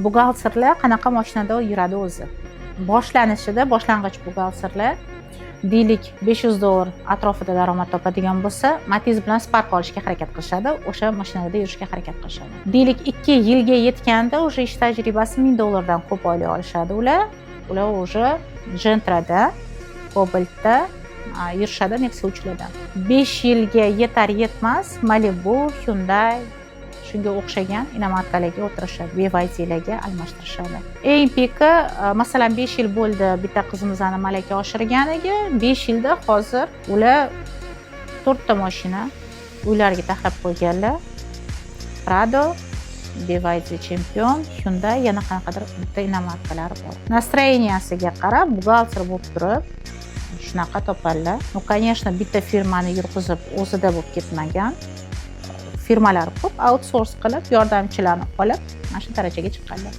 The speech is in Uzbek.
Buxgalterlar qanaqa mashinada yuradi o'zi? Boshlanishida boshlang'ich buxgalterlar deylik $500 atrofida daromad topadigan bo'lsa, Matiz bilan Spark olishga harakat qilishadi, o'sha mashinada yurishga harakat qilishadi. Deylik 2 yilga yetganda o'sha ish tajribasi $1000 dan ko'p oylik olishadi ular. Ular o'sha Gentra'da, Cobalt'da yurishadi, Nexia 3'lardan. 5 yilga yetar yetmas Malibu, Hyundai shunga o'xshagan inomarkalarga o'tirishadi, BYD'larga almashtirishadi. Eng piki, masalan 5 yil bo'ldi bitta qizimizni malaka oshirganiga, 5 yilda hozir ular 4 ta mashina uylariga taxlab qo'yganlar. Prado, BYD Champion, Hyundai, yana qanaqadir bitta inomarkalari bor. Nastroyeniyasiga qarab buxgalter bo'lib turib, shunaqa topadilar. Ну, конечно, bitta firmani yurg'izib o'zida bo'lib ketmagan. Firmalar ko'p, outsource qilib, yordamchilarni olib, mana shu darajaga chiqqanlar.